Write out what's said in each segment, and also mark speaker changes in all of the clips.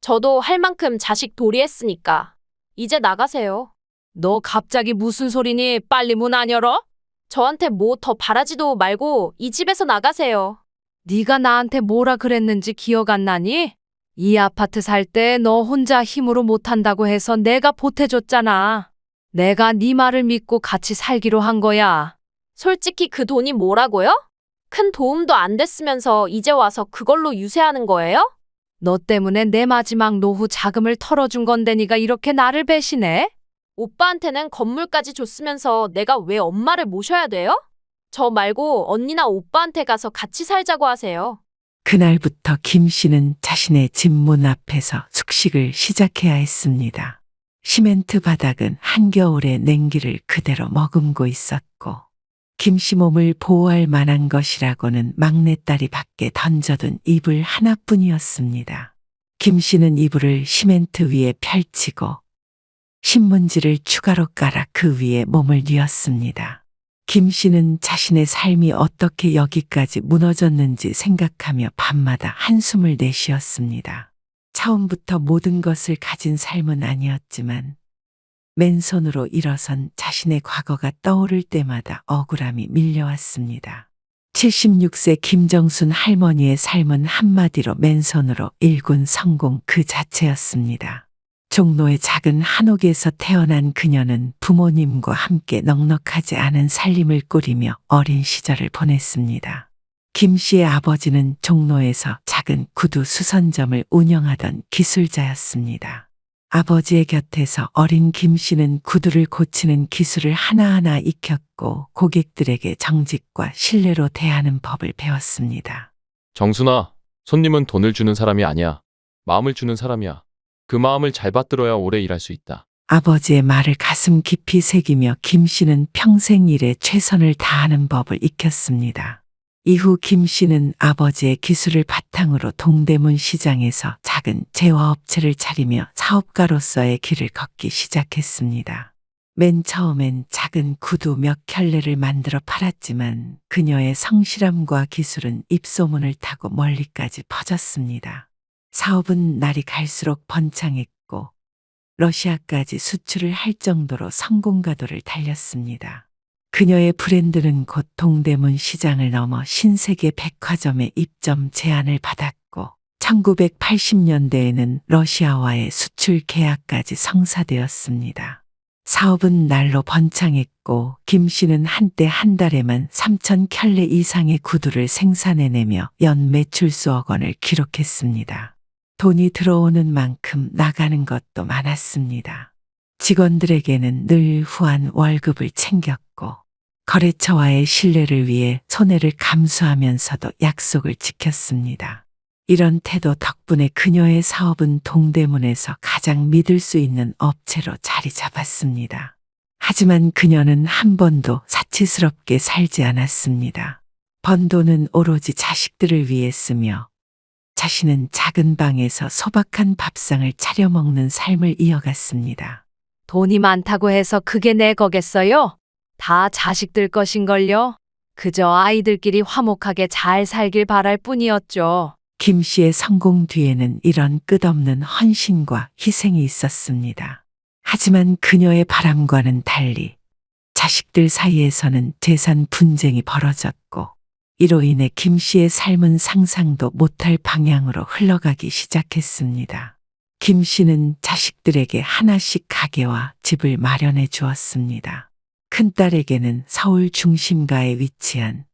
Speaker 1: 저도 할 만큼 자식 도리했으니까. 이제 나가세요.
Speaker 2: 너 갑자기 무슨 소리니? 빨리 문 안 열어?
Speaker 1: 저한테 뭐 더 바라지도 말고 이 집에서 나가세요.
Speaker 2: 네가 나한테 뭐라 그랬는지 기억 안 나니? 이 아파트 살 때 너 혼자 힘으로 못한다고 해서 내가 보태줬잖아. 내가 네 말을 믿고 같이 살기로 한 거야.
Speaker 1: 솔직히 그 돈이 뭐라고요? 큰 도움도 안 됐으면서 이제 와서 그걸로 유세하는 거예요?
Speaker 2: 너 때문에 내 마지막 노후 자금을 털어준 건데 네가 이렇게 나를 배신해?
Speaker 1: 오빠한테는 건물까지 줬으면서 내가 왜 엄마를 모셔야 돼요? 저 말고 언니나 오빠한테 가서 같이 살자고 하세요.
Speaker 3: 그날부터 김 씨는 자신의 집 문 앞에서 숙식을 시작해야 했습니다. 시멘트 바닥은 한겨울의 냉기를 그대로 머금고 있었고 김 씨 몸을 보호할 만한 것이라고는 막내딸이 밖에 던져둔 이불 하나뿐이었습니다. 김 씨는 이불을 시멘트 위에 펼치고 신문지를 추가로 깔아 그 위에 몸을 뉘었습니다. 김 씨는 자신의 삶이 어떻게 여기까지 무너졌는지 생각하며 밤마다 한숨을 내쉬었습니다. 처음부터 모든 것을 가진 삶은 아니었지만 맨손으로 일어선 자신의 과거가 떠오를 때마다 억울함이 밀려왔습니다. 76세 김정순 할머니의 삶은 한마디로 맨손으로 일군 성공 그 자체였습니다. 종로의 작은 한옥에서 태어난 그녀는 부모님과 함께 넉넉하지 않은 살림을 꾸리며 어린 시절을 보냈습니다. 김 씨의 아버지는 종로에서 작은 구두 수선점을 운영하던 기술자였습니다. 아버지의 곁에서 어린 김 씨는 구두를 고치는 기술을 하나하나 익혔고 고객들에게 정직과 신뢰로 대하는 법을 배웠습니다.
Speaker 4: 정순아, 손님은 돈을 주는 사람이 아니야. 마음을 주는 사람이야. 그 마음을 잘 받들어야 오래 일할 수 있다.
Speaker 3: 아버지의 말을 가슴 깊이 새기며 김 씨는 평생 일에 최선을 다하는 법을 익혔습니다. 이후 김 씨는 아버지의 기술을 바탕으로 동대문 시장에서 작은 제화업체를 차리며 사업가로서의 길을 걷기 시작했습니다. 맨 처음엔 작은 구두 몇 켤레를 만들어 팔았지만 그녀의 성실함과 기술은 입소문을 타고 멀리까지 퍼졌습니다. 사업은 날이 갈수록 번창했고 러시아까지 수출을 할 정도로 성공가도를 달렸습니다. 그녀의 브랜드는 곧 동대문 시장을 넘어 신세계 백화점의 입점 제안을 받았고 1980년대에는 러시아와의 수출 계약까지 성사되었습니다. 사업은 날로 번창했고 김 씨는 한때 한 달에만 3천 켤레 이상의 구두를 생산해내며 연 매출 수억 원을 기록했습니다. 돈이 들어오는 만큼 나가는 것도 많았습니다. 직원들에게는 늘 후한 월급을 챙겼고 거래처와의 신뢰를 위해 손해를 감수하면서도 약속을 지켰습니다. 이런 태도 덕분에 그녀의 사업은 동대문에서 가장 믿을 수 있는 업체로 자리 잡았습니다. 하지만 그녀는 한 번도 사치스럽게 살지 않았습니다. 번 돈은 오로지 자식들을 위해 쓰며 자신은 작은 방에서 소박한 밥상을 차려 먹는 삶을 이어갔습니다.
Speaker 2: 돈이 많다고 해서 그게 내 거겠어요? 다 자식들 것인걸요? 그저 아이들끼리 화목하게 잘 살길 바랄 뿐이었죠.
Speaker 3: 김 씨의 성공 뒤에는 이런 끝없는 헌신과 희생이 있었습니다. 하지만 그녀의 바람과는 달리 자식들 사이에서는 재산 분쟁이 벌어졌고 이로 인해 김 씨의 삶은 상상도 못할 방향으로 흘러가기 시작했습니다. 김 씨는 자식들에게 하나씩 가게와 집을 마련해 주었습니다. 큰딸에게는 서울 중심가에 위치한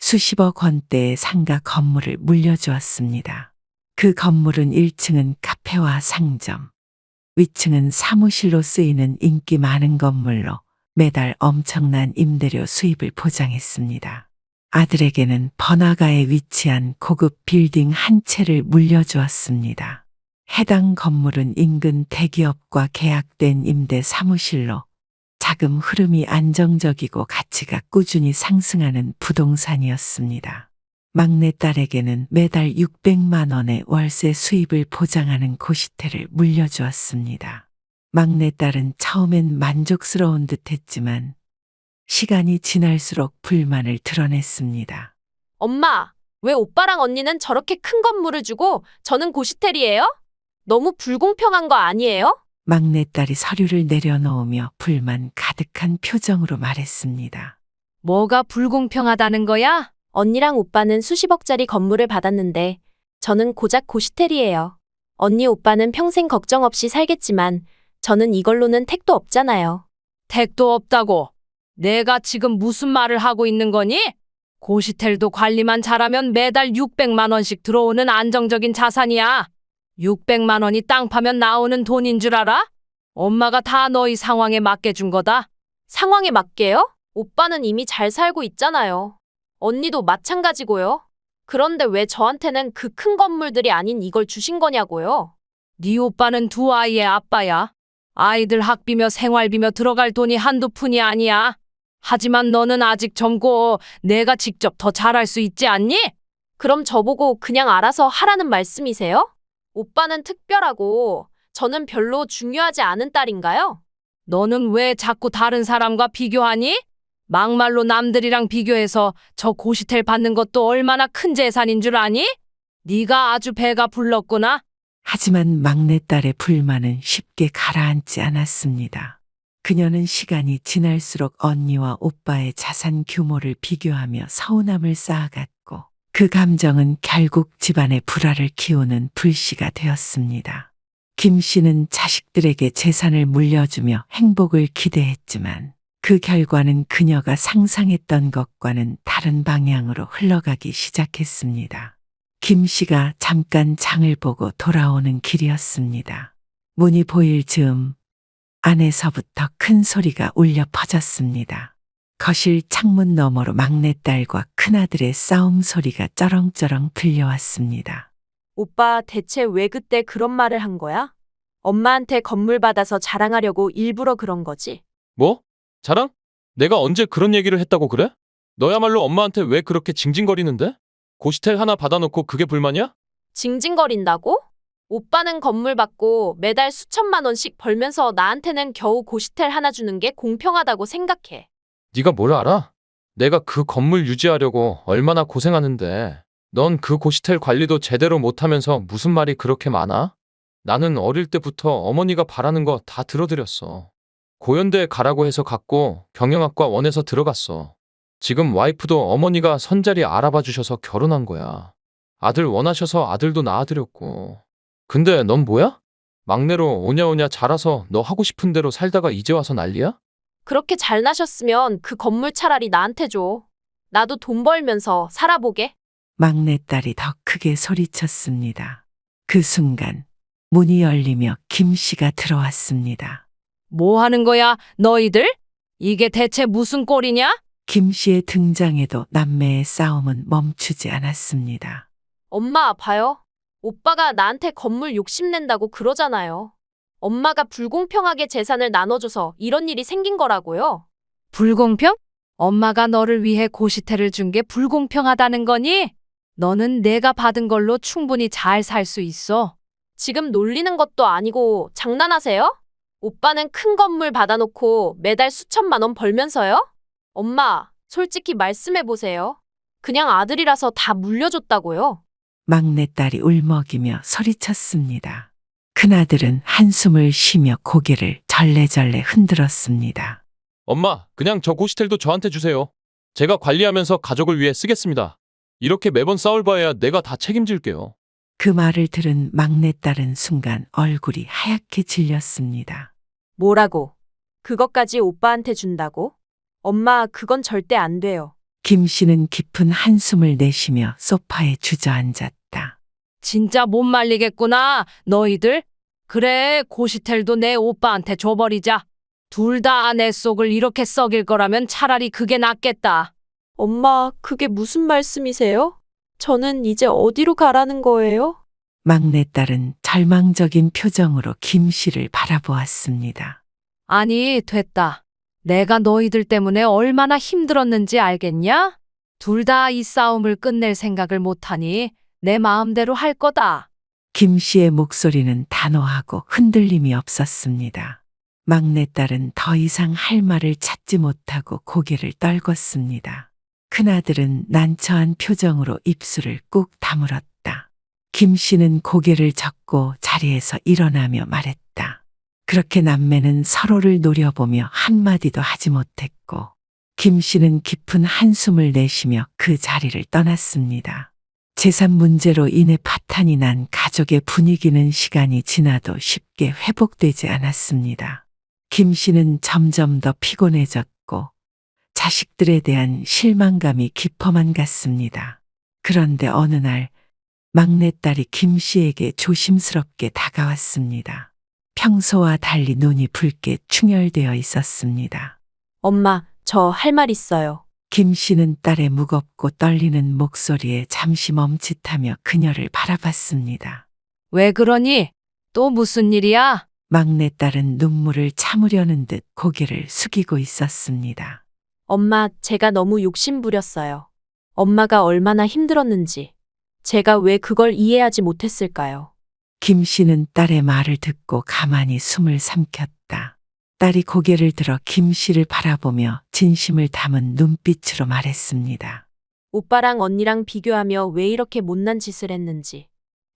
Speaker 3: 수십억 원대의 상가 건물을 물려주었습니다. 그 건물은 1층은 카페와 상점, 위층은 사무실로 쓰이는 인기 많은 건물로 매달 엄청난 임대료 수입을 보장했습니다. 아들에게는 번화가에 위치한 고급 빌딩 한 채를 물려주었습니다. 해당 건물은 인근 대기업과 계약된 임대 사무실로 자금 흐름이 안정적이고 가치가 꾸준히 상승하는 부동산이었습니다. 막내딸에게는 매달 600만 원의 월세 수입을 보장하는 고시텔을 물려주었습니다. 막내딸은 처음엔 만족스러운 듯했지만 시간이 지날수록 불만을 드러냈습니다.
Speaker 1: 엄마, 왜 오빠랑 언니는 저렇게 큰 건물을 주고 저는 고시텔이에요? 너무 불공평한 거 아니에요?
Speaker 3: 막내딸이 서류를 내려놓으며 불만 가득한 표정으로 말했습니다.
Speaker 2: 뭐가 불공평하다는 거야?
Speaker 1: 언니랑 오빠는 수십억짜리 건물을 받았는데 저는 고작 고시텔이에요. 언니 오빠는 평생 걱정 없이 살겠지만 저는 이걸로는 택도 없잖아요.
Speaker 2: 택도 없다고. 내가 지금 무슨 말을 하고 있는 거니? 고시텔도 관리만 잘하면 매달 600만 원씩 들어오는 안정적인 자산이야. 600만 원이 땅 파면 나오는 돈인 줄 알아? 엄마가 다 너희 상황에 맞게 준 거다.
Speaker 1: 상황에 맞게요? 오빠는 이미 잘 살고 있잖아요. 언니도 마찬가지고요. 그런데 왜 저한테는 그 큰 건물들이 아닌 이걸 주신 거냐고요?
Speaker 2: 네 오빠는 두 아이의 아빠야. 아이들 학비며 생활비며 들어갈 돈이 한두 푼이 아니야. 하지만 너는 아직 젊고 내가 직접 더 잘할 수 있지 않니?
Speaker 1: 그럼 저보고 그냥 알아서 하라는 말씀이세요? 오빠는 특별하고 저는 별로 중요하지 않은 딸인가요?
Speaker 2: 너는 왜 자꾸 다른 사람과 비교하니? 막말로 남들이랑 비교해서 저 고시텔 받는 것도 얼마나 큰 재산인 줄 아니? 네가 아주 배가 불렀구나.
Speaker 3: 하지만 막내딸의 불만은 쉽게 가라앉지 않았습니다. 그녀는 시간이 지날수록 언니와 오빠의 자산 규모를 비교하며 서운함을 쌓아갔고 그 감정은 결국 집안의 불화를 키우는 불씨가 되었습니다. 김 씨는 자식들에게 재산을 물려주며 행복을 기대했지만 그 결과는 그녀가 상상했던 것과는 다른 방향으로 흘러가기 시작했습니다. 김 씨가 잠깐 장을 보고 돌아오는 길이었습니다. 문이 보일 즈음 안에서부터 큰 소리가 울려 퍼졌습니다. 거실 창문 너머로 막내딸과 큰아들의 싸움 소리가 쩌렁쩌렁 들려왔습니다.
Speaker 1: 오빠 대체 왜 그때 그런 말을 한 거야? 엄마한테 건물 받아서 자랑하려고 일부러 그런 거지.
Speaker 4: 뭐? 자랑? 내가 언제 그런 얘기를 했다고 그래? 너야말로 엄마한테 왜 그렇게 징징거리는데? 고시텔 하나 받아놓고 그게 불만이야?
Speaker 1: 징징거린다고? 오빠는 건물 받고 매달 수천만 원씩 벌면서 나한테는 겨우 고시텔 하나 주는 게 공평하다고 생각해.
Speaker 4: 네가 뭘 알아? 내가 그 건물 유지하려고 얼마나 고생하는데 넌 그 고시텔 관리도 제대로 못하면서 무슨 말이 그렇게 많아? 나는 어릴 때부터 어머니가 바라는 거 다 들어드렸어. 고연대에 가라고 해서 갔고 경영학과 원해서 들어갔어. 지금 와이프도 어머니가 선자리 알아봐 주셔서 결혼한 거야. 아들 원하셔서 아들도 낳아드렸고. 근데 넌 뭐야? 막내로 오냐오냐 자라서 너 하고 싶은 대로 살다가 이제 와서 난리야?
Speaker 1: 그렇게 잘나셨으면 그 건물 차라리 나한테 줘. 나도 돈 벌면서 살아보게.
Speaker 3: 막내딸이 더 크게 소리쳤습니다. 그 순간 문이 열리며 김 씨가 들어왔습니다.
Speaker 2: 뭐 하는 거야, 너희들? 이게 대체 무슨 꼴이냐?
Speaker 3: 김 씨의 등장에도 남매의 싸움은 멈추지 않았습니다.
Speaker 1: 엄마 봐요. 오빠가 나한테 건물 욕심낸다고 그러잖아요. 엄마가 불공평하게 재산을 나눠줘서 이런 일이 생긴 거라고요.
Speaker 2: 불공평? 엄마가 너를 위해 고시텔을 준 게 불공평하다는 거니? 너는 내가 받은 걸로 충분히 잘 살 수 있어.
Speaker 1: 지금 놀리는 것도 아니고 장난하세요? 오빠는 큰 건물 받아놓고 매달 수천만 원 벌면서요? 엄마, 솔직히 말씀해보세요. 그냥 아들이라서 다 물려줬다고요.
Speaker 3: 막내딸이 울먹이며 소리쳤습니다. 큰아들은 한숨을 쉬며 고개를 절레절레 흔들었습니다.
Speaker 4: 엄마, 그냥 저 고시텔도 저한테 주세요. 제가 관리하면서 가족을 위해 쓰겠습니다. 이렇게 매번 싸울 바에야 내가 다 책임질게요.
Speaker 3: 그 말을 들은 막내딸은 순간 얼굴이 하얗게 질렸습니다.
Speaker 1: 뭐라고? 그것까지 오빠한테 준다고? 엄마, 그건 절대 안 돼요.
Speaker 3: 김 씨는 깊은 한숨을 내쉬며 소파에 주저앉았다.
Speaker 2: 진짜 못 말리겠구나, 너희들. 그래, 고시텔도 내 오빠한테 줘버리자. 둘 다 내 속을 이렇게 썩일 거라면 차라리 그게 낫겠다.
Speaker 1: 엄마, 그게 무슨 말씀이세요? 저는 이제 어디로 가라는 거예요?
Speaker 3: 막내딸은 절망적인 표정으로 김 씨를 바라보았습니다.
Speaker 2: 아니, 됐다. 내가 너희들 때문에 얼마나 힘들었는지 알겠냐? 둘 다 이 싸움을 끝낼 생각을 못하니 내 마음대로 할 거다.
Speaker 3: 김 씨의 목소리는 단호하고 흔들림이 없었습니다. 막내딸은 더 이상 할 말을 찾지 못하고 고개를 떨궜습니다. 큰아들은 난처한 표정으로 입술을 꾹 다물었다. 김 씨는 고개를 젓고 자리에서 일어나며 말했다. 그렇게 남매는 서로를 노려보며 한마디도 하지 못했고 김 씨는 깊은 한숨을 내쉬며 그 자리를 떠났습니다. 재산 문제로 인해 파탄이 난 가족의 분위기는 시간이 지나도 쉽게 회복되지 않았습니다. 김 씨는 점점 더 피곤해졌고 자식들에 대한 실망감이 깊어만 갔습니다. 그런데 어느 날 막내딸이 김 씨에게 조심스럽게 다가왔습니다. 평소와 달리 눈이 붉게 충혈되어 있었습니다.
Speaker 1: 엄마, 저 할 말 있어요.
Speaker 3: 김 씨는 딸의 무겁고 떨리는 목소리에 잠시 멈칫하며 그녀를 바라봤습니다.
Speaker 2: 왜 그러니? 또 무슨 일이야?
Speaker 3: 막내딸은 눈물을 참으려는 듯 고개를 숙이고 있었습니다.
Speaker 1: 엄마, 제가 너무 욕심부렸어요. 엄마가 얼마나 힘들었는지. 제가 왜 그걸 이해하지 못했을까요?
Speaker 3: 김 씨는 딸의 말을 듣고 가만히 숨을 삼켰다. 딸이 고개를 들어 김 씨를 바라보며 진심을 담은 눈빛으로 말했습니다.
Speaker 1: 오빠랑 언니랑 비교하며 왜 이렇게 못난 짓을 했는지.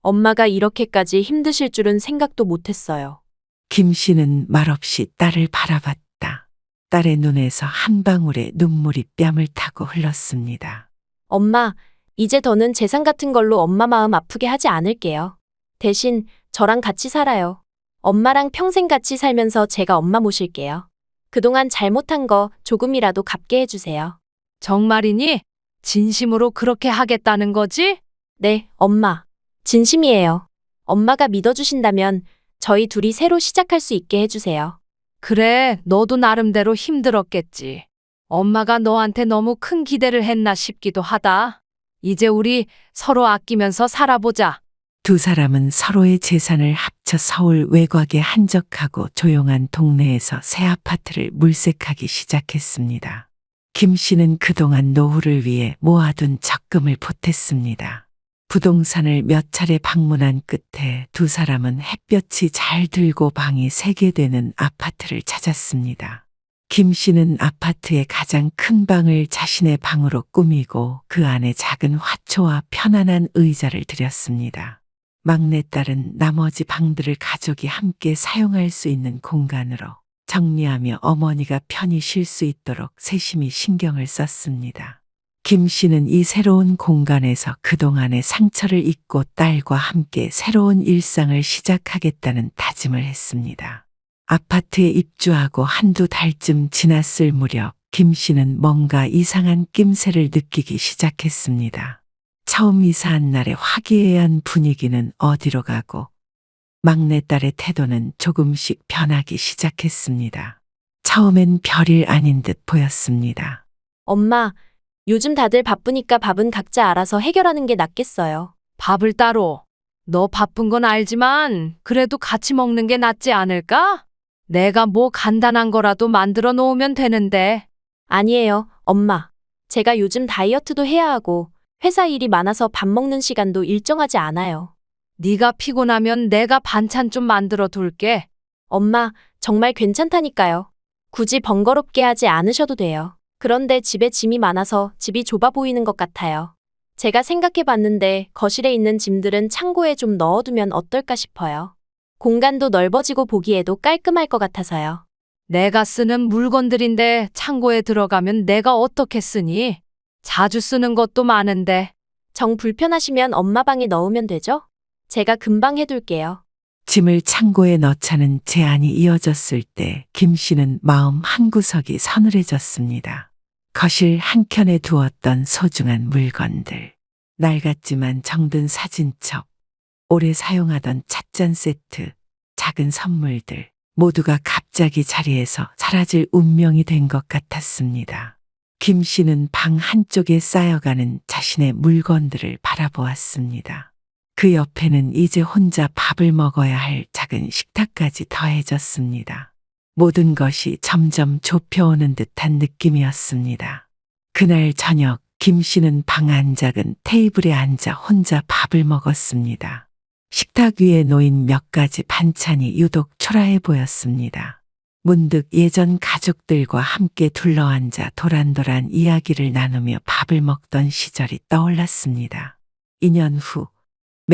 Speaker 1: 엄마가 이렇게까지 힘드실 줄은 생각도 못했어요.
Speaker 3: 김 씨는 말없이 딸을 바라봤다. 딸의 눈에서 한 방울의 눈물이 뺨을 타고 흘렀습니다.
Speaker 1: 엄마, 이제 더는 재산 같은 걸로 엄마 마음 아프게 하지 않을게요. 대신 저랑 같이 살아요. 엄마랑 평생 같이 살면서 제가 엄마 모실게요. 그동안 잘못한 거 조금이라도 갚게 해주세요.
Speaker 2: 정말이니? 진심으로 그렇게 하겠다는 거지?
Speaker 1: 네, 엄마. 진심이에요. 엄마가 믿어주신다면 저희 둘이 새로 시작할 수 있게 해주세요.
Speaker 2: 그래, 너도 나름대로 힘들었겠지. 엄마가 너한테 너무 큰 기대를 했나 싶기도 하다. 이제 우리 서로 아끼면서 살아보자.
Speaker 3: 두 사람은 서로의 재산을 합쳐 서울 외곽의 한적하고 조용한 동네에서 새 아파트를 물색하기 시작했습니다. 김 씨는 그동안 노후를 위해 모아둔 적금을 보탰습니다. 부동산을 몇 차례 방문한 끝에 두 사람은 햇볕이 잘 들고 방이 3개 되는 아파트를 찾았습니다. 김 씨는 아파트의 가장 큰 방을 자신의 방으로 꾸미고 그 안에 작은 화초와 편안한 의자를 들였습니다. 막내딸은 나머지 방들을 가족이 함께 사용할 수 있는 공간으로 정리하며 어머니가 편히 쉴 수 있도록 세심히 신경을 썼습니다. 김 씨는 이 새로운 공간에서 그동안의 상처를 잊고 딸과 함께 새로운 일상을 시작하겠다는 다짐을 했습니다. 아파트에 입주하고 한두 달쯤 지났을 무렵 김 씨는 뭔가 이상한 낌새를 느끼기 시작했습니다. 처음 이사한 날의 화기애애한 분위기는 어디로 가고 막내딸의 태도는 조금씩 변하기 시작했습니다. 처음엔 별일 아닌 듯 보였습니다.
Speaker 1: 엄마, 요즘 다들 바쁘니까 밥은 각자 알아서 해결하는 게 낫겠어요.
Speaker 2: 밥을 따로. 너 바쁜 건 알지만 그래도 같이 먹는 게 낫지 않을까? 내가 뭐 간단한 거라도 만들어 놓으면 되는데.
Speaker 1: 아니에요, 엄마. 제가 요즘 다이어트도 해야 하고 회사 일이 많아서 밥 먹는 시간도 일정하지 않아요.
Speaker 2: 네가 피곤하면 내가 반찬 좀 만들어 둘게.
Speaker 1: 엄마, 정말 괜찮다니까요. 굳이 번거롭게 하지 않으셔도 돼요. 그런데 집에 짐이 많아서 집이 좁아 보이는 것 같아요. 제가 생각해 봤는데 거실에 있는 짐들은 창고에 좀 넣어두면 어떨까 싶어요. 공간도 넓어지고 보기에도 깔끔할 것 같아서요.
Speaker 2: 내가 쓰는 물건들인데 창고에 들어가면 내가 어떻게 쓰니? 자주 쓰는 것도 많은데.
Speaker 1: 정 불편하시면 엄마 방에 넣으면 되죠? 제가 금방 해둘게요.
Speaker 3: 짐을 창고에 넣자는 제안이 이어졌을 때 김 씨는 마음 한구석이 서늘해졌습니다. 거실 한켠에 두었던 소중한 물건들, 낡았지만 정든 사진첩, 오래 사용하던 찻잔 세트, 작은 선물들, 모두가 갑자기 자리에서 사라질 운명이 된 것 같았습니다. 김 씨는 방 한쪽에 쌓여가는 자신의 물건들을 바라보았습니다. 그 옆에는 이제 혼자 밥을 먹어야 할 작은 식탁까지 더해졌습니다. 모든 것이 점점 좁혀오는 듯한 느낌이었습니다. 그날 저녁 김 씨는 방 안작은 테이블에 앉아 혼자 밥을 먹었습니다. 식탁 위에 놓인 몇 가지 반찬이 유독 초라해 보였습니다. 문득 예전 가족들과 함께 둘러앉아 도란도란 이야기를 나누며 밥을 먹던 시절이 떠올랐습니다. 2년 후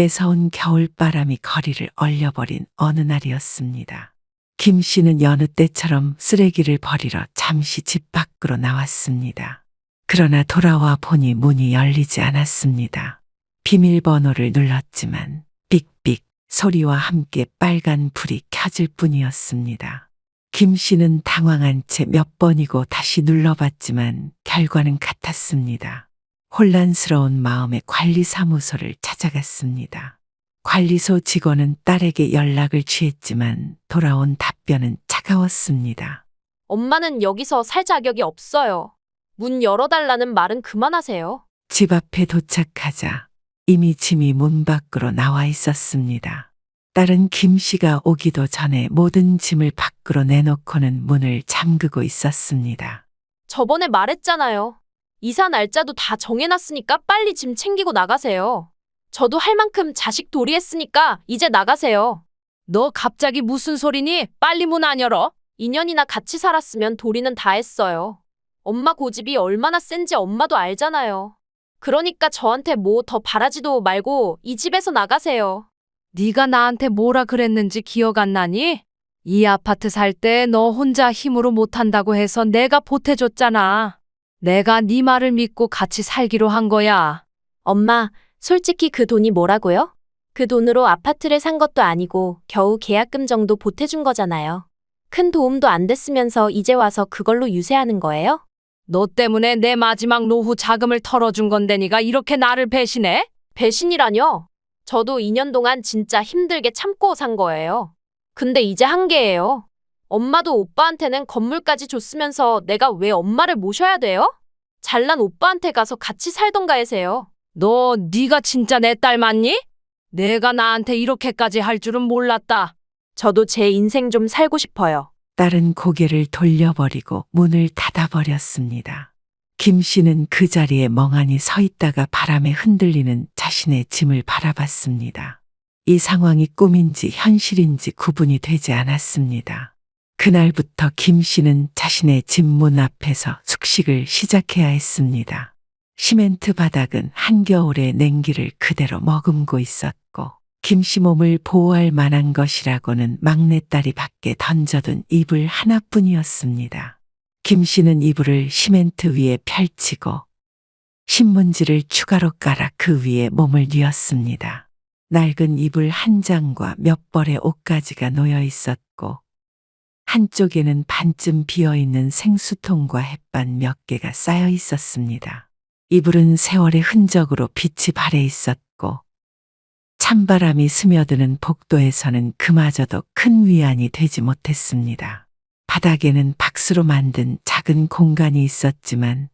Speaker 3: 매서운 겨울바람이 거리를 얼려버린 어느 날이었습니다. 김 씨는 여느 때처럼 쓰레기를 버리러 잠시 집 밖으로 나왔습니다. 그러나 돌아와 보니 문이 열리지 않았습니다. 비밀번호를 눌렀지만 삑삑 소리와 함께 빨간 불이 켜질 뿐이었습니다. 김 씨는 당황한 채 몇 번이고 다시 눌러봤지만 결과는 같았습니다. 혼란스러운 마음에 관리사무소를 찾아갔습니다. 관리소 직원은 딸에게 연락을 취했지만 돌아온 답변은 차가웠습니다.
Speaker 1: 엄마는 여기서 살 자격이 없어요. 문 열어달라는 말은 그만하세요.
Speaker 3: 집 앞에 도착하자 이미 짐이 문 밖으로 나와 있었습니다. 딸은 김 씨가 오기도 전에 모든 짐을 밖으로 내놓고는 문을 잠그고 있었습니다.
Speaker 1: 저번에 말했잖아요. 이사 날짜도 다 정해놨으니까 빨리 짐 챙기고 나가세요. 저도 할 만큼 자식 도리했으니까 이제 나가세요.
Speaker 2: 너 갑자기 무슨 소리니? 빨리 문 안 열어.
Speaker 1: 2년이나 같이 살았으면 도리는 다 했어요. 엄마 고집이 얼마나 센지 엄마도 알잖아요. 그러니까 저한테 뭐 더 바라지도 말고 이 집에서 나가세요.
Speaker 2: 네가 나한테 뭐라 그랬는지 기억 안 나니? 이 아파트 살 때 너 혼자 힘으로 못한다고 해서 내가 보태줬잖아. 내가 네 말을 믿고 같이 살기로 한 거야.
Speaker 1: 엄마, 솔직히 그 돈이 뭐라고요? 그 돈으로 아파트를 산 것도 아니고 겨우 계약금 정도 보태준 거잖아요. 큰 도움도 안 됐으면서 이제 와서 그걸로 유세하는 거예요?
Speaker 2: 너 때문에 내 마지막 노후 자금을 털어준 건데 네가 이렇게 나를 배신해?
Speaker 1: 배신이라뇨? 저도 2년 동안 진짜 힘들게 참고 산 거예요. 근데 이제 한계예요. 엄마도 오빠한테는 건물까지 줬으면서 내가 왜 엄마를 모셔야 돼요? 잘난 오빠한테 가서 같이 살던가 하세요.
Speaker 2: 너 네가 진짜 내 딸 맞니? 내가 나한테 이렇게까지 할 줄은 몰랐다.
Speaker 1: 저도 제 인생 좀 살고 싶어요.
Speaker 3: 딸은 고개를 돌려버리고 문을 닫아버렸습니다. 김 씨는 그 자리에 멍하니 서 있다가 바람에 흔들리는 자신의 짐을 바라봤습니다. 이 상황이 꿈인지 현실인지 구분이 되지 않았습니다. 그날부터 김 씨는 자신의 집 문 앞에서 숙식을 시작해야 했습니다. 시멘트 바닥은 한겨울의 냉기를 그대로 머금고 있었고 김 씨 몸을 보호할 만한 것이라고는 막내딸이 밖에 던져둔 이불 하나뿐이었습니다. 김 씨는 이불을 시멘트 위에 펼치고 신문지를 추가로 깔아 그 위에 몸을 뉘었습니다. 낡은 이불 한 장과 몇 벌의 옷가지가 놓여 있었고 한쪽에는 반쯤 비어있는 생수통과 햇반 몇 개가 쌓여 있었습니다. 이불은 세월의 흔적으로 빛이 발해 있었고 찬바람이 스며드는 복도에서는 그마저도 큰 위안이 되지 못했습니다. 바닥에는 박스로 만든 작은 공간이 있었지만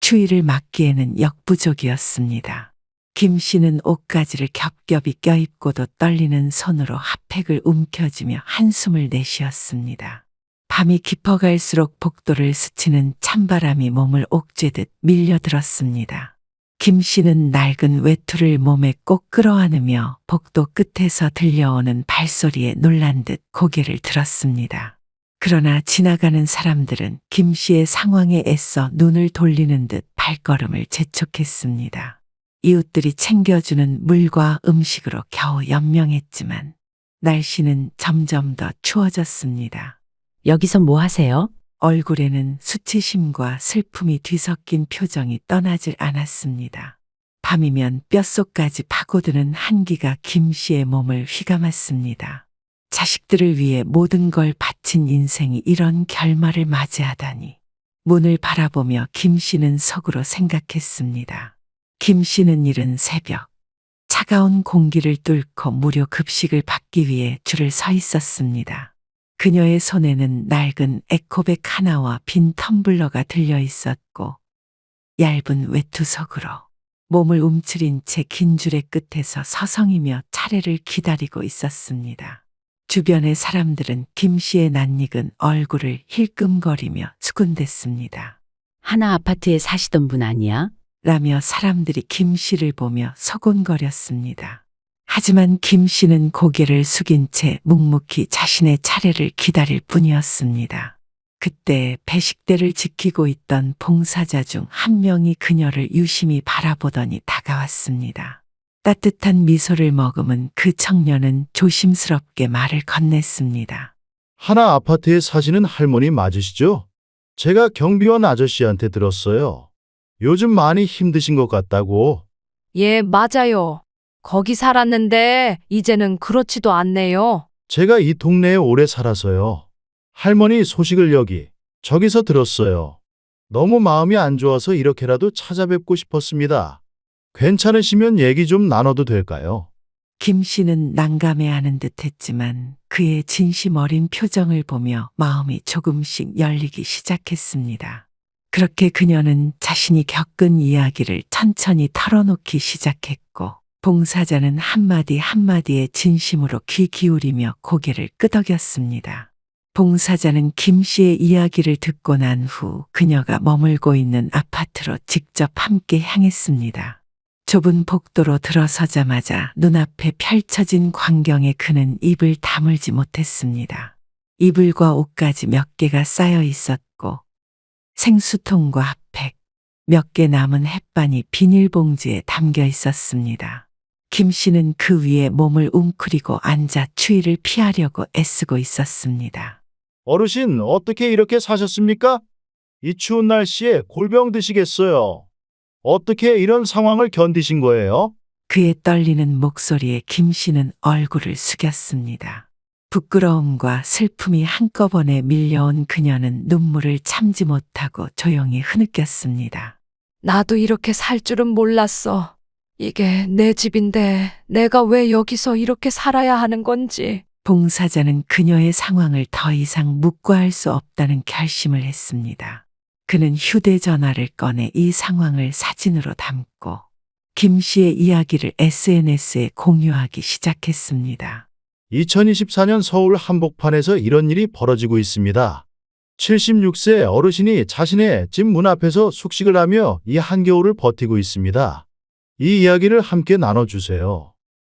Speaker 3: 추위를 막기에는 역부족이었습니다. 김 씨는 옷가지를 겹겹이 껴입고도 떨리는 손으로 핫팩을 움켜쥐며 한숨을 내쉬었습니다. 밤이 깊어갈수록 복도를 스치는 찬바람이 몸을 옥죄듯 밀려들었습니다. 김 씨는 낡은 외투를 몸에 꼭 끌어안으며 복도 끝에서 들려오는 발소리에 놀란 듯 고개를 들었습니다. 그러나 지나가는 사람들은 김 씨의 상황에 애써 눈을 돌리는 듯 발걸음을 재촉했습니다. 이웃들이 챙겨주는 물과 음식으로 겨우 연명했지만 날씨는 점점 더 추워졌습니다.
Speaker 5: 여기서 뭐 하세요?
Speaker 3: 얼굴에는 수치심과 슬픔이 뒤섞인 표정이 떠나질 않았습니다. 밤이면 뼛속까지 파고드는 한기가 김 씨의 몸을 휘감았습니다. 자식들을 위해 모든 걸 바친 인생이 이런 결말을 맞이하다니. 문을 바라보며 김 씨는 속으로 생각했습니다. 김 씨는 이른 새벽 차가운 공기를 뚫고 무료 급식을 받기 위해 줄을 서 있었습니다. 그녀의 손에는 낡은 에코백 하나와 빈 텀블러가 들려 있었고 얇은 외투 속으로 몸을 움츠린 채 긴 줄의 끝에서 서성이며 차례를 기다리고 있었습니다. 주변의 사람들은 김 씨의 낯익은 얼굴을 힐끔거리며 수군댔습니다.
Speaker 5: 하나 아파트에 사시던 분 아니야?
Speaker 3: 라며 사람들이 김 씨를 보며 서곤거렸습니다. 하지만 김 씨는 고개를 숙인 채 묵묵히 자신의 차례를 기다릴 뿐이었습니다. 그때 배식대를 지키고 있던 봉사자 중 한 명이 그녀를 유심히 바라보더니 다가왔습니다. 따뜻한 미소를 머금은 그 청년은 조심스럽게 말을 건넸습니다.
Speaker 6: 하나 아파트에 사시는 할머니 맞으시죠? 제가 경비원 아저씨한테 들었어요. 요즘 많이 힘드신 것 같다고.
Speaker 2: 예, 맞아요. 거기 살았는데 이제는 그렇지도 않네요.
Speaker 6: 제가 이 동네에 오래 살아서요. 할머니 소식을 저기서 들었어요. 너무 마음이 안 좋아서 이렇게라도 찾아뵙고 싶었습니다. 괜찮으시면 얘기 좀 나눠도 될까요?
Speaker 3: 김 씨는 난감해하는 듯했지만 그의 진심 어린 표정을 보며 마음이 조금씩 열리기 시작했습니다. 그렇게 그녀는 자신이 겪은 이야기를 천천히 털어놓기 시작했고 봉사자는 한마디 한마디에 진심으로 귀 기울이며 고개를 끄덕였습니다. 봉사자는 김 씨의 이야기를 듣고 난 후 그녀가 머물고 있는 아파트로 직접 함께 향했습니다. 좁은 복도로 들어서자마자 눈앞에 펼쳐진 광경에 그는 입을 다물지 못했습니다. 이불과 옷까지 몇 개가 쌓여 있었고 생수통과 핫팩, 몇 개 남은 햇반이 비닐봉지에 담겨 있었습니다. 김 씨는 그 위에 몸을 웅크리고 앉아 추위를 피하려고 애쓰고 있었습니다.
Speaker 6: 어르신, 어떻게 이렇게 사셨습니까? 이 추운 날씨에 골병 드시겠어요. 어떻게 이런 상황을 견디신 거예요?
Speaker 3: 그의 떨리는 목소리에 김 씨는 얼굴을 숙였습니다. 부끄러움과 슬픔이 한꺼번에 밀려온 그녀는 눈물을 참지 못하고 조용히 흐느꼈습니다.
Speaker 2: 나도 이렇게 살 줄은 몰랐어. 이게 내 집인데 내가 왜 여기서 이렇게 살아야 하는 건지.
Speaker 3: 봉사자는 그녀의 상황을 더 이상 묵과할 수 없다는 결심을 했습니다. 그는 휴대전화를 꺼내 이 상황을 사진으로 담고 김 씨의 이야기를 SNS에 공유하기 시작했습니다.
Speaker 6: 2024년 서울 한복판에서 이런 일이 벌어지고 있습니다. 76세 어르신이 자신의 집 문 앞에서 숙식을 하며 이 한겨울을 버티고 있습니다. 이 이야기를 함께 나눠주세요.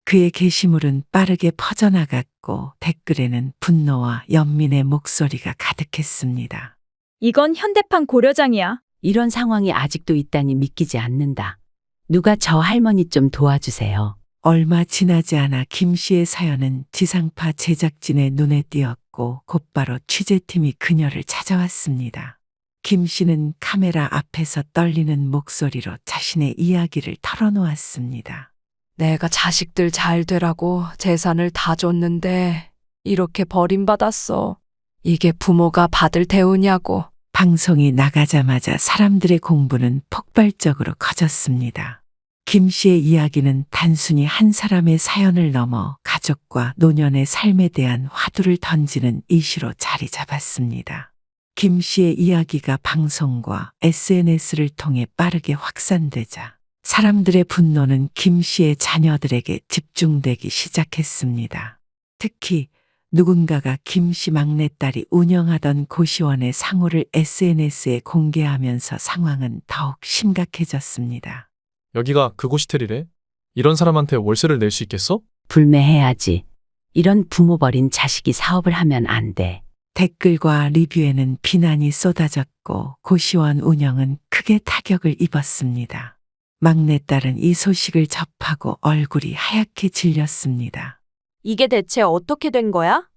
Speaker 3: 그의 게시물은 빠르게 퍼져나갔고 댓글에는 분노와 연민의 목소리가 가득했습니다.
Speaker 7: 이건 현대판 고려장이야.
Speaker 5: 이런 상황이 아직도 있다니 믿기지 않는다. 누가 저 할머니 좀 도와주세요.
Speaker 3: 얼마 지나지 않아 김 씨의 사연은 지상파 제작진의 눈에 띄었고 곧바로 취재팀이 그녀를 찾아왔습니다. 김 씨는 카메라 앞에서 떨리는 목소리로 자신의 이야기를 털어놓았습니다.
Speaker 2: 내가 자식들 잘 되라고 재산을 다 줬는데 이렇게 버림받았어. 이게 부모가 받을 대우냐고.
Speaker 3: 방송이 나가자마자 사람들의 공분은 폭발적으로 커졌습니다. 김 씨의 이야기는 단순히 한 사람의 사연을 넘어 가족과 노년의 삶에 대한 화두를 던지는 이슈로 자리 잡았습니다. 김 씨의 이야기가 방송과 SNS를 통해 빠르게 확산되자 사람들의 분노는 김 씨의 자녀들에게 집중되기 시작했습니다. 특히 누군가가 김 씨 막내딸이 운영하던 고시원의 상호를 SNS에 공개하면서 상황은 더욱 심각해졌습니다.
Speaker 8: 여기가 그 고시텔이래? 이런 사람한테 월세를 낼 수 있겠어?
Speaker 5: 불매해야지. 이런 부모 버린 자식이 사업을 하면 안 돼.
Speaker 3: 댓글과 리뷰에는 비난이 쏟아졌고 고시원 운영은 크게 타격을 입었습니다. 막내딸은 이 소식을 접하고 얼굴이 하얗게 질렸습니다.
Speaker 1: 이게 대체 어떻게 된 거야?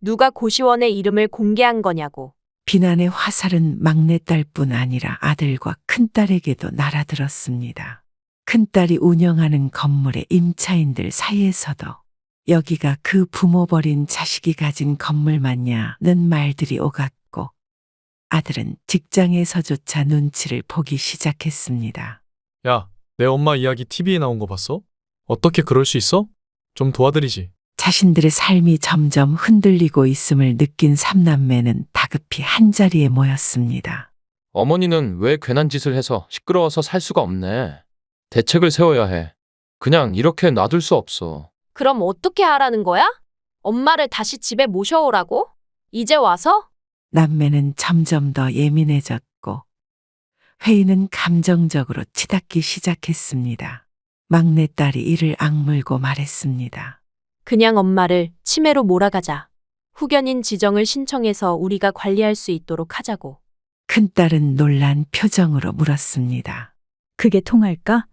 Speaker 1: 누가 고시원의 이름을 공개한 거냐고.
Speaker 3: 비난의 화살은 막내딸뿐 아니라 아들과 큰딸에게도 날아들었습니다. 큰딸이 운영하는 건물의 임차인들 사이에서도 여기가 그 부모 버린 자식이 가진 건물 맞냐는 말들이 오갔고 아들은 직장에서조차 눈치를 보기 시작했습니다.
Speaker 8: 야, 내 엄마 이야기 TV에 나온 거 봤어? 어떻게 그럴 수 있어? 좀 도와드리지.
Speaker 3: 자신들의 삶이 점점 흔들리고 있음을 느낀 삼남매는 다급히 한자리에 모였습니다.
Speaker 4: 어머니는 왜 괜한 짓을 해서 시끄러워서 살 수가 없네. 대책을 세워야 해. 그냥 이렇게 놔둘 수 없어.
Speaker 1: 그럼 어떻게 하라는 거야? 엄마를 다시 집에 모셔오라고? 이제 와서?
Speaker 3: 남매는 점점 더 예민해졌고 회의는 감정적으로 치닫기 시작했습니다. 막내딸이 이를 악물고 말했습니다.
Speaker 1: 그냥 엄마를 치매로 몰아가자. 후견인 지정을 신청해서 우리가 관리할 수 있도록 하자고.
Speaker 3: 큰딸은 놀란 표정으로 물었습니다.
Speaker 7: 그게 통할까?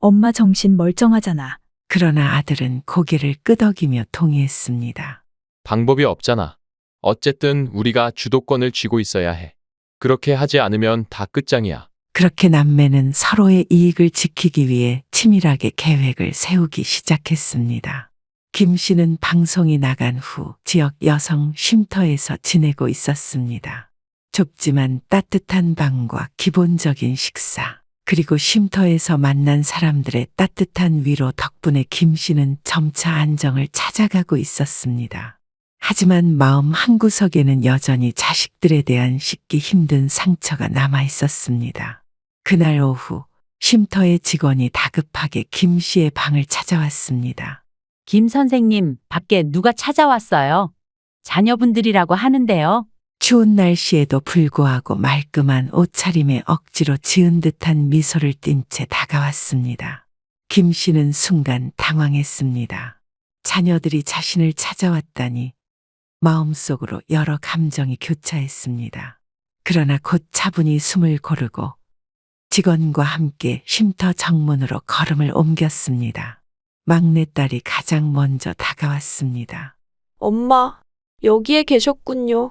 Speaker 7: 엄마 정신 멀쩡하잖아.
Speaker 3: 그러나 아들은 고개를 끄덕이며 동의했습니다.
Speaker 4: 방법이 없잖아. 어쨌든 우리가 주도권을 쥐고 있어야 해. 그렇게 하지 않으면 다 끝장이야.
Speaker 3: 그렇게 남매는 서로의 이익을 지키기 위해 치밀하게 계획을 세우기 시작했습니다. 김 씨는 방송이 나간 후 지역 여성 쉼터에서 지내고 있었습니다. 좁지만 따뜻한 방과 기본적인 식사, 그리고 쉼터에서 만난 사람들의 따뜻한 위로 덕분에 김 씨는 점차 안정을 찾아가고 있었습니다. 하지만 마음 한구석에는 여전히 자식들에 대한 씻기 힘든 상처가 남아 있었습니다. 그날 오후 쉼터의 직원이 다급하게 김 씨의 방을 찾아왔습니다.
Speaker 5: 김 선생님, 밖에 누가 찾아왔어요? 자녀분들이라고 하는데요.
Speaker 3: 추운 날씨에도 불구하고 말끔한 옷차림에 억지로 지은 듯한 미소를 띤 채 다가왔습니다. 김 씨는 순간 당황했습니다. 자녀들이 자신을 찾아왔다니 마음속으로 여러 감정이 교차했습니다. 그러나 곧 차분히 숨을 고르고 직원과 함께 쉼터 정문으로 걸음을 옮겼습니다. 막내딸이 가장 먼저 다가왔습니다.
Speaker 1: 엄마, 여기에 계셨군요.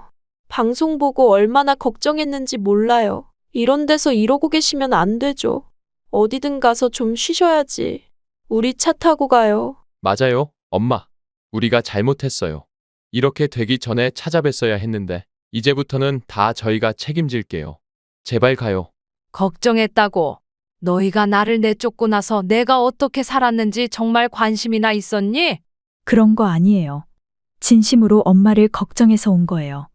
Speaker 1: 방송 보고 얼마나 걱정했는지 몰라요. 이런 데서 이러고 계시면 안 되죠. 어디든 가서 좀 쉬셔야지. 우리 차 타고 가요.
Speaker 4: 맞아요, 엄마. 우리가 잘못했어요. 이렇게 되기 전에 찾아뵀어야 했는데 이제부터는 다 저희가 책임질게요. 제발 가요.
Speaker 2: 걱정했다고. 너희가 나를 내쫓고 나서 내가 어떻게 살았는지 정말 관심이나 있었니?
Speaker 7: 그런 거 아니에요. 진심으로 엄마를 걱정해서 온 거예요.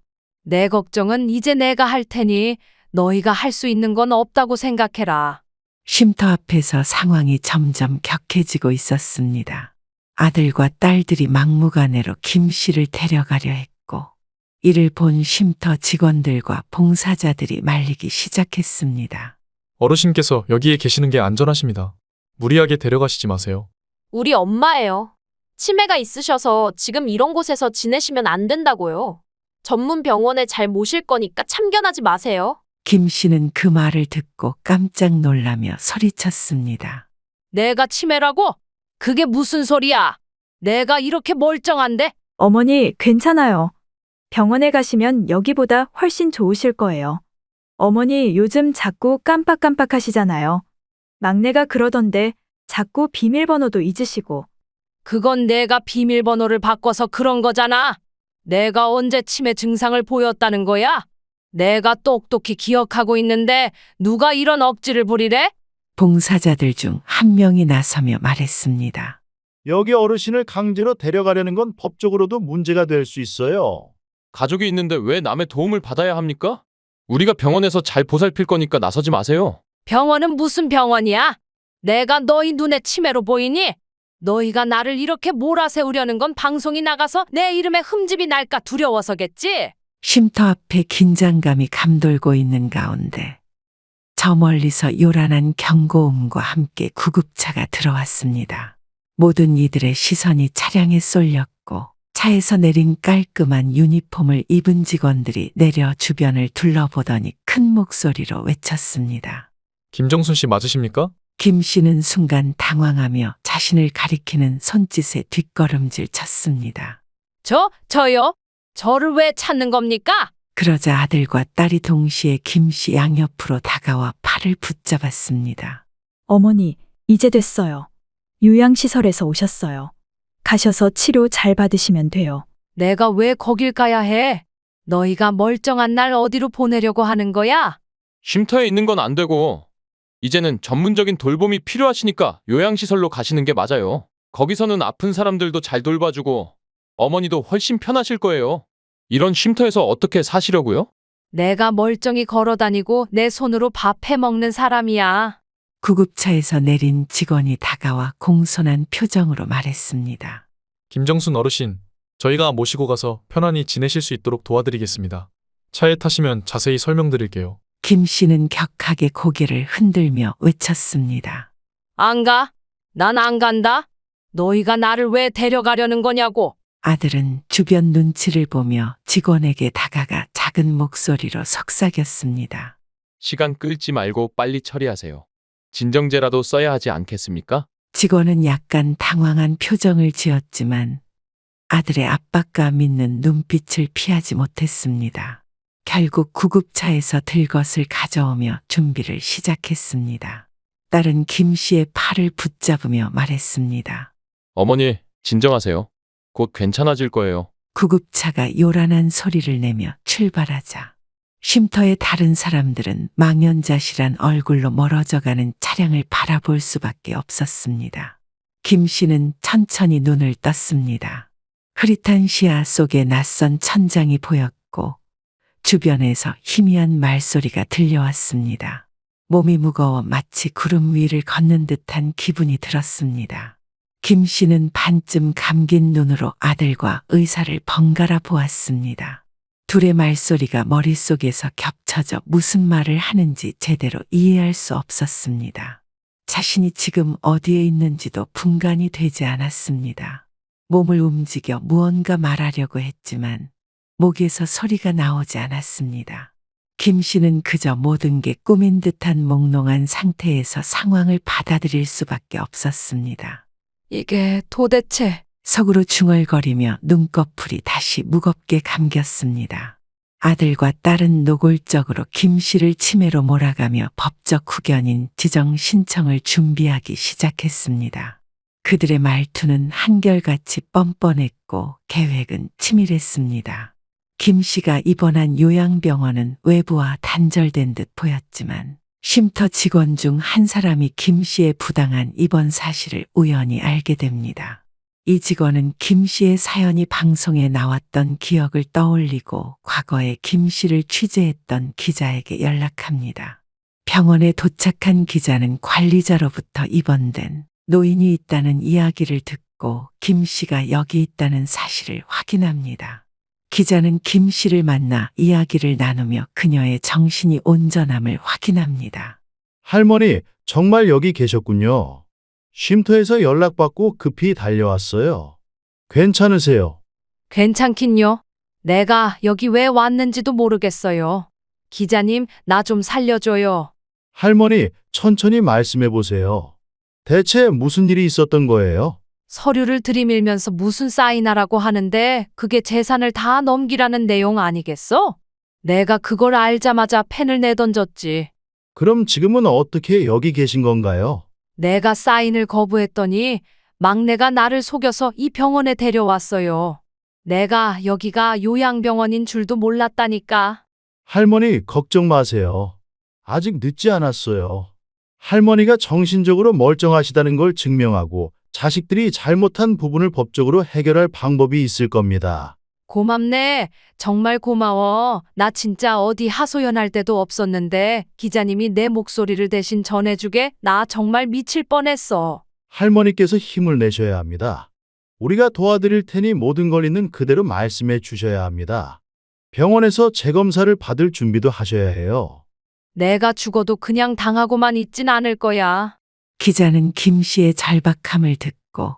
Speaker 2: 내 걱정은 이제 내가 할 테니 너희가 할 수 있는 건 없다고 생각해라.
Speaker 3: 쉼터 앞에서 상황이 점점 격해지고 있었습니다. 아들과 딸들이 막무가내로 김 씨를 데려가려 했고, 이를 본 쉼터 직원들과 봉사자들이 말리기 시작했습니다.
Speaker 8: 어르신께서 여기에 계시는 게 안전하십니다. 무리하게 데려가시지 마세요.
Speaker 1: 우리 엄마예요. 치매가 있으셔서 지금 이런 곳에서 지내시면 안 된다고요. 전문 병원에 잘 모실 거니까 참견하지 마세요.
Speaker 3: 김 씨는 그 말을 듣고 깜짝 놀라며 소리쳤습니다.
Speaker 2: 내가 치매라고? 그게 무슨 소리야? 내가 이렇게 멀쩡한데?
Speaker 7: 어머니, 괜찮아요. 병원에 가시면 여기보다 훨씬 좋으실 거예요. 어머니, 요즘 자꾸 깜빡깜빡 하시잖아요. 막내가 그러던데 자꾸 비밀번호도 잊으시고.
Speaker 2: 그건 내가 비밀번호를 바꿔서 그런 거잖아. 내가 언제 치매 증상을 보였다는 거야? 내가 똑똑히 기억하고 있는데 누가 이런 억지를 부리래?
Speaker 3: 봉사자들 중 한 명이 나서며 말했습니다.
Speaker 6: 여기 어르신을 강제로 데려가려는 건 법적으로도 문제가 될 수 있어요.
Speaker 4: 가족이 있는데 왜 남의 도움을 받아야 합니까? 우리가 병원에서 잘 보살필 거니까 나서지 마세요.
Speaker 2: 병원은 무슨 병원이야? 내가 너희 눈에 치매로 보이니? 너희가 나를 이렇게 몰아세우려는 건 방송이 나가서 내 이름에 흠집이 날까 두려워서겠지?
Speaker 3: 쉼터 앞에 긴장감이 감돌고 있는 가운데 저 멀리서 요란한 경고음과 함께 구급차가 들어왔습니다. 모든 이들의 시선이 차량에 쏠렸고 차에서 내린 깔끔한 유니폼을 입은 직원들이 내려 주변을 둘러보더니 큰 목소리로 외쳤습니다.
Speaker 8: 김정순 씨 맞으십니까?
Speaker 3: 김 씨는 순간 당황하며 자신을 가리키는 손짓에 뒷걸음질 쳤습니다.
Speaker 2: 저요? 저를 왜 찾는 겁니까?
Speaker 3: 그러자 아들과 딸이 동시에 김 씨 양옆으로 다가와 팔을 붙잡았습니다.
Speaker 7: 어머니, 이제 됐어요. 요양시설에서 오셨어요. 가셔서 치료 잘 받으시면 돼요.
Speaker 2: 내가 왜 거길 가야 해? 너희가 멀쩡한 날 어디로 보내려고 하는 거야?
Speaker 4: 쉼터에 있는 건 안 되고 이제는 전문적인 돌봄이 필요하시니까 요양시설로 가시는 게 맞아요. 거기서는 아픈 사람들도 잘 돌봐주고 어머니도 훨씬 편하실 거예요. 이런 쉼터에서 어떻게 사시려고요?
Speaker 2: 내가 멀쩡히 걸어다니고 내 손으로 밥 해먹는 사람이야.
Speaker 3: 구급차에서 내린 직원이 다가와 공손한 표정으로 말했습니다.
Speaker 8: 김정순 어르신, 저희가 모시고 가서 편안히 지내실 수 있도록 도와드리겠습니다. 차에 타시면 자세히 설명드릴게요.
Speaker 3: 김 씨는 격하게 고개를 흔들며 외쳤습니다.
Speaker 2: 안 가? 난 안 간다. 너희가 나를 왜 데려가려는 거냐고.
Speaker 3: 아들은 주변 눈치를 보며 직원에게 다가가 작은 목소리로 속삭였습니다.
Speaker 4: 시간 끌지 말고 빨리 처리하세요. 진정제라도 써야 하지 않겠습니까?
Speaker 3: 직원은 약간 당황한 표정을 지었지만 아들의 압박과 믿는 눈빛을 피하지 못했습니다. 결국 구급차에서 들 것을 가져오며 준비를 시작했습니다. 딸은 김 씨의 팔을 붙잡으며 말했습니다.
Speaker 4: 어머니, 진정하세요. 곧 괜찮아질 거예요.
Speaker 3: 구급차가 요란한 소리를 내며 출발하자 쉼터의 다른 사람들은 망연자실한 얼굴로 멀어져가는 차량을 바라볼 수밖에 없었습니다. 김 씨는 천천히 눈을 떴습니다. 흐릿한 시야 속에 낯선 천장이 보였고 주변에서 희미한 말소리가 들려왔습니다. 몸이 무거워 마치 구름 위를 걷는 듯한 기분이 들었습니다. 김 씨는 반쯤 감긴 눈으로 아들과 의사를 번갈아 보았습니다. 둘의 말소리가 머릿속에서 겹쳐져 무슨 말을 하는지 제대로 이해할 수 없었습니다. 자신이 지금 어디에 있는지도 분간이 되지 않았습니다. 몸을 움직여 무언가 말하려고 했지만 목에서 소리가 나오지 않았습니다. 김 씨는 그저 모든 게 꿈인 듯한 몽롱한 상태에서 상황을 받아들일 수밖에 없었습니다.
Speaker 2: 이게 도대체
Speaker 3: 속으로 중얼거리며 눈꺼풀이 다시 무겁게 감겼습니다. 아들과 딸은 노골적으로 김 씨를 치매로 몰아가며 법적 후견인 지정 신청을 준비하기 시작했습니다. 그들의 말투는 한결같이 뻔뻔했고 계획은 치밀했습니다. 김 씨가 입원한 요양병원은 외부와 단절된 듯 보였지만 쉼터 직원 중 한 사람이 김 씨의 부당한 입원 사실을 우연히 알게 됩니다. 이 직원은 김 씨의 사연이 방송에 나왔던 기억을 떠올리고 과거에 김 씨를 취재했던 기자에게 연락합니다. 병원에 도착한 기자는 관리자로부터 입원된 노인이 있다는 이야기를 듣고 김 씨가 여기 있다는 사실을 확인합니다. 기자는 김 씨를 만나 이야기를 나누며 그녀의 정신이 온전함을 확인합니다.
Speaker 6: 할머니, 정말 여기 계셨군요. 쉼터에서 연락받고 급히 달려왔어요. 괜찮으세요?
Speaker 2: 괜찮긴요. 내가 여기 왜 왔는지도 모르겠어요. 기자님, 나 좀 살려줘요.
Speaker 6: 할머니, 천천히 말씀해 보세요. 대체 무슨 일이 있었던 거예요?
Speaker 2: 서류를 들이밀면서 무슨 사인하라고 하는데 그게 재산을 다 넘기라는 내용 아니겠어? 내가 그걸 알자마자 펜을 내던졌지.
Speaker 6: 그럼 지금은 어떻게 여기 계신 건가요?
Speaker 2: 내가 사인을 거부했더니 막내가 나를 속여서 이 병원에 데려왔어요. 내가 여기가 요양병원인 줄도 몰랐다니까.
Speaker 6: 할머니, 걱정 마세요. 아직 늦지 않았어요. 할머니가 정신적으로 멀쩡하시다는 걸 증명하고 자식들이 잘못한 부분을 법적으로 해결할 방법이 있을 겁니다.
Speaker 2: 고맙네. 정말 고마워. 나 진짜 어디 하소연할 데도 없었는데 기자님이 내 목소리를 대신 전해주게 나 정말 미칠 뻔했어.
Speaker 6: 할머니께서 힘을 내셔야 합니다. 우리가 도와드릴 테니 모든 걸 있는 그대로 말씀해 주셔야 합니다. 병원에서 재검사를 받을 준비도 하셔야 해요.
Speaker 2: 내가 죽어도 그냥 당하고만 있진 않을 거야.
Speaker 3: 기자는 김 씨의 절박함을 듣고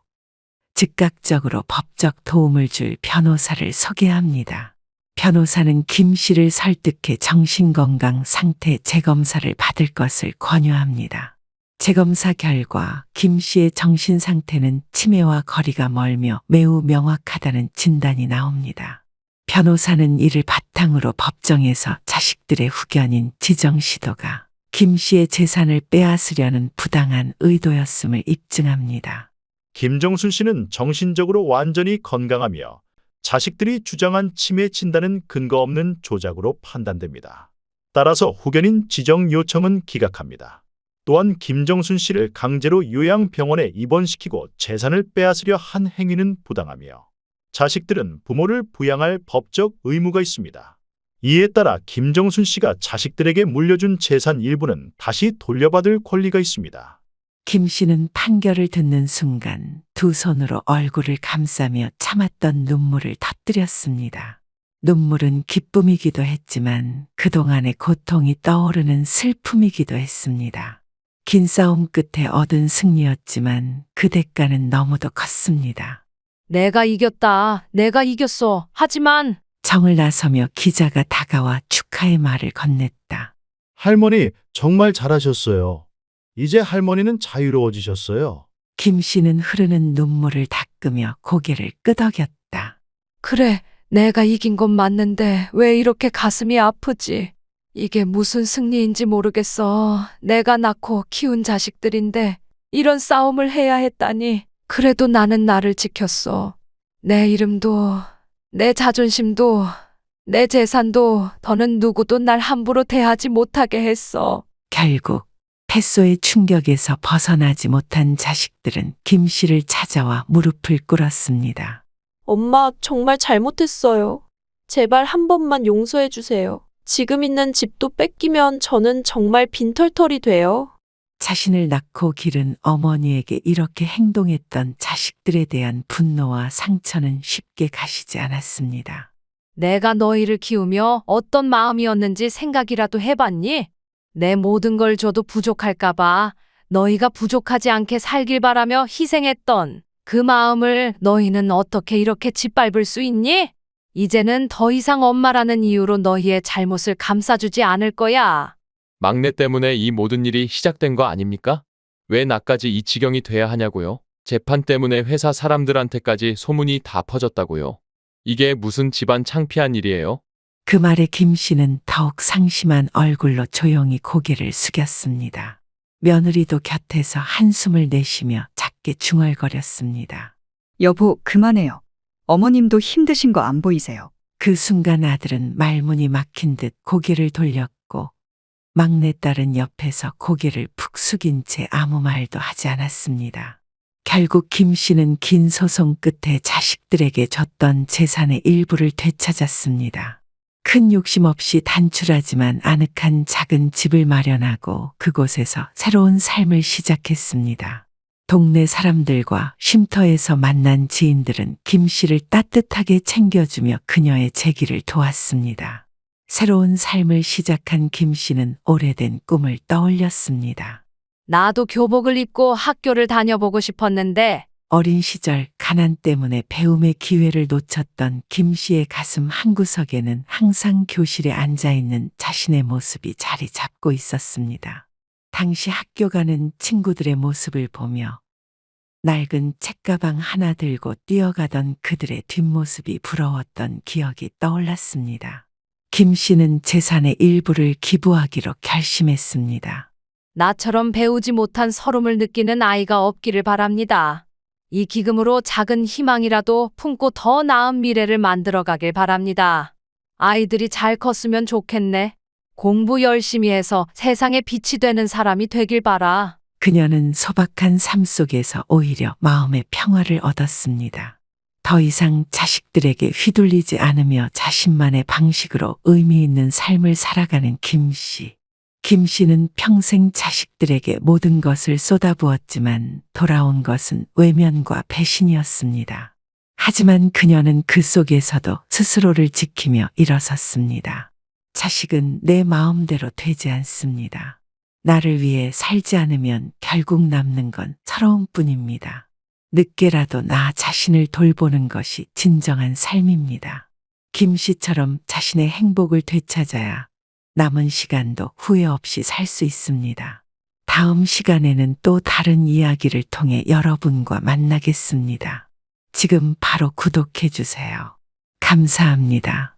Speaker 3: 즉각적으로 법적 도움을 줄 변호사를 소개합니다. 변호사는 김 씨를 설득해 정신건강 상태 재검사를 받을 것을 권유합니다. 재검사 결과 김 씨의 정신 상태는 치매와 거리가 멀며 매우 명확하다는 진단이 나옵니다. 변호사는 이를 바탕으로 법정에서 자식들의 후견인 지정시도가 김 씨의 재산을 빼앗으려는 부당한 의도였음을 입증합니다.
Speaker 6: 김정순 씨는 정신적으로 완전히 건강하며 자식들이 주장한 치매 진단은 근거 없는 조작으로 판단됩니다. 따라서 후견인 지정 요청은 기각합니다. 또한 김정순 씨를 강제로 요양병원에 입원시키고 재산을 빼앗으려 한 행위는 부당하며 자식들은 부모를 부양할 법적 의무가 있습니다. 이에 따라 김정순 씨가 자식들에게 물려준 재산 일부는 다시 돌려받을 권리가 있습니다.
Speaker 3: 김 씨는 판결을 듣는 순간 두 손으로 얼굴을 감싸며 참았던 눈물을 터뜨렸습니다. 눈물은 기쁨이기도 했지만 그동안의 고통이 떠오르는 슬픔이기도 했습니다. 긴 싸움 끝에 얻은 승리였지만 그 대가는 너무도 컸습니다.
Speaker 2: 내가 이겼다. 내가 이겼어. 하지만
Speaker 3: 정을 나서며 기자가 다가와 축하의 말을 건넸다.
Speaker 6: 할머니, 정말 잘하셨어요. 이제 할머니는 자유로워지셨어요.
Speaker 3: 김 씨는 흐르는 눈물을 닦으며 고개를 끄덕였다.
Speaker 2: 그래, 내가 이긴 건 맞는데 왜 이렇게 가슴이 아프지? 이게 무슨 승리인지 모르겠어. 내가 낳고 키운 자식들인데 이런 싸움을 해야 했다니. 그래도 나는 나를 지켰어. 내 이름도, 내 자존심도, 내 재산도 더는 누구도 날 함부로 대하지 못하게 했어.
Speaker 3: 결국 뱃소의 충격에서 벗어나지 못한 자식들은 김 씨를 찾아와 무릎을 꿇었습니다.
Speaker 1: 엄마, 정말 잘못했어요. 제발 한 번만 용서해 주세요. 지금 있는 집도 뺏기면 저는 정말 빈털털이 돼요.
Speaker 3: 자신을 낳고 기른 어머니에게 이렇게 행동했던 자식들에 대한 분노와 상처는 쉽게 가시지 않았습니다.
Speaker 2: 내가 너희를 키우며 어떤 마음이었는지 생각이라도 해봤니? 내 모든 걸 줘도 부족할까봐 너희가 부족하지 않게 살길 바라며 희생했던 그 마음을 너희는 어떻게 이렇게 짓밟을 수 있니? 이제는 더 이상 엄마라는 이유로 너희의 잘못을 감싸주지 않을 거야.
Speaker 4: 막내 때문에 이 모든 일이 시작된 거 아닙니까? 왜 나까지 이 지경이 돼야 하냐고요? 재판 때문에 회사 사람들한테까지 소문이 다 퍼졌다고요. 이게 무슨 집안 창피한 일이에요?
Speaker 3: 그 말에 김 씨는 더욱 상심한 얼굴로 조용히 고개를 숙였습니다. 며느리도 곁에서 한숨을 내쉬며 작게 중얼거렸습니다.
Speaker 7: 여보, 그만해요. 어머님도 힘드신 거 안 보이세요?
Speaker 3: 그 순간 아들은 말문이 막힌 듯 고개를 돌렸고 막내딸은 옆에서 고개를 푹 숙인 채 아무 말도 하지 않았습니다. 결국 김 씨는 긴 소송 끝에 자식들에게 줬던 재산의 일부를 되찾았습니다. 큰 욕심 없이 단출하지만 아늑한 작은 집을 마련하고 그곳에서 새로운 삶을 시작했습니다. 동네 사람들과 쉼터에서 만난 지인들은 김 씨를 따뜻하게 챙겨주며 그녀의 재기를 도왔습니다. 새로운 삶을 시작한 김 씨는 오래된 꿈을 떠올렸습니다.
Speaker 2: 나도 교복을 입고 학교를 다녀보고 싶었는데
Speaker 3: 어린 시절 가난 때문에 배움의 기회를 놓쳤던 김 씨의 가슴 한구석에는 항상 교실에 앉아있는 자신의 모습이 자리 잡고 있었습니다. 당시 학교 가는 친구들의 모습을 보며 낡은 책가방 하나 들고 뛰어가던 그들의 뒷모습이 부러웠던 기억이 떠올랐습니다. 김 씨는 재산의 일부를 기부하기로 결심했습니다.
Speaker 2: 나처럼 배우지 못한 서름을 느끼는 아이가 없기를 바랍니다. 이 기금으로 작은 희망이라도 품고 더 나은 미래를 만들어가길 바랍니다. 아이들이 잘 컸으면 좋겠네. 공부 열심히 해서 세상에 빛이 되는 사람이 되길 바라.
Speaker 3: 그녀는 소박한 삶 속에서 오히려 마음의 평화를 얻었습니다. 더 이상 자식들에게 휘둘리지 않으며 자신만의 방식으로 의미 있는 삶을 살아가는 김 씨. 김 씨는 평생 자식들에게 모든 것을 쏟아부었지만 돌아온 것은 외면과 배신이었습니다. 하지만 그녀는 그 속에서도 스스로를 지키며 일어섰습니다. 자식은 내 마음대로 되지 않습니다. 나를 위해 살지 않으면 결국 남는 건 서러움뿐입니다. 늦게라도 나 자신을 돌보는 것이 진정한 삶입니다. 김 씨처럼 자신의 행복을 되찾아야 남은 시간도 후회 없이 살 수 있습니다. 다음 시간에는 또 다른 이야기를 통해 여러분과 만나겠습니다. 지금 바로 구독해 주세요. 감사합니다.